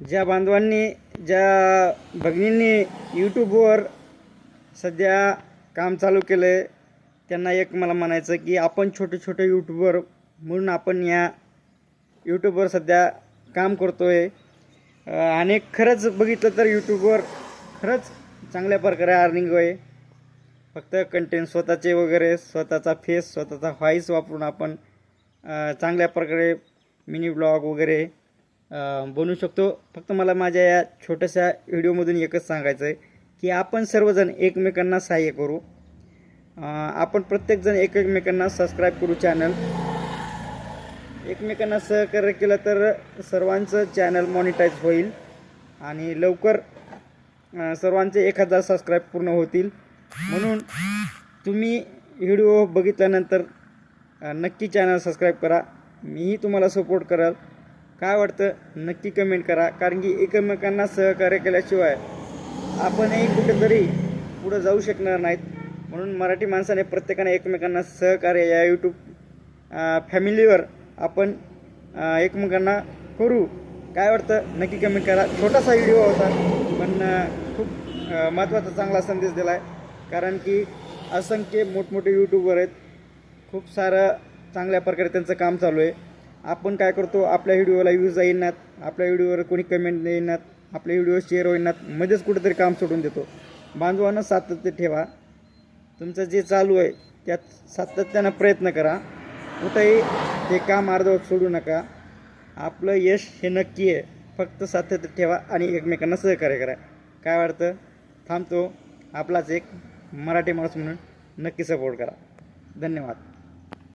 ज्या बांधवांनी ज्या भगिनींनी यूट्यूबवर सध्या काम चालू केलं आहे त्यांना एक मला म्हणायचं की आपण छोटे छोटे यूट्यूबर म्हणून आपण या यूट्यूबवर सध्या काम करतो आहे आणि खरंच बघितलं तर यूट्यूबवर खरंच चांगल्या प्रकारे अर्निंग आहे. फक्त कंटेंट स्वतःचे वगैरे स्वतःचा फेस स्वतःचा व्हॉईस वापरून आपण चांगल्या प्रकारे मिनी ब्लॉग वगैरे बनवू शकतो. फक्त मला माझ्या या छोट्याशा व्हिडिओमधून एकच सांगायचं आहे की आपण सर्वजण एकमेकांना सहाय्य करू. आपण प्रत्येकजण एकमेकांना सबस्क्राईब करू चॅनल. एकमेकांना सहकार्य केलं तर सर्वांचं चॅनल मॉनिटाईज होईल आणि लवकर सर्वांचे 1000 सबस्क्राईब पूर्ण होतील. म्हणून तुम्ही व्हिडिओ बघितल्यानंतर नक्की चॅनल सबस्क्राईब करा. मीही तुम्हाला सपोर्ट कराल. काय वाटतं नक्की कमेंट करा. कारण की एकमेकांना सहकार्य केल्याशिवाय आपणही कुठेतरी पुढं जाऊ शकणार नाहीत. म्हणून मराठी माणसाने प्रत्येकाने एकमेकांना सहकार्य या यूट्यूब फॅमिलीवर आपण एकमेकांना करू. काय वाटतं नक्की कमेंट करा. छोटासा व्हिडिओ होता पण खूप महत्त्वाचा चांगला संदेश दिला आहे. कारण की असंख्य मोठमोठे यूट्यूबर आहेत. खूप सारं चांगल्या प्रकारे त्यांचं काम चालू आहे. आपण काय करतो आपल्या व्हिडिओला व्ह्यूज येईनात, आपल्या व्हिडिओवर कोणी कमेंट येईनात, आपले व्हिडिओ शेअर होईनात, मध्येच कुठेतरी काम सोडून देतो. बांधवांना सातत्य ठेवा. तुमचं जे चालू आहे त्यात सातत्यानं प्रयत्न करा. कुठंही ते काम अर्धवट सोडू नका. आपलं यश हे नक्की आहे. फक्त सातत्य ठेवा आणि एकमेकांना सहकार्य करा. काय वाटतं थांबतो. आपलाच एक मराठी माणूस म्हणून नक्की सपोर्ट करा. धन्यवाद.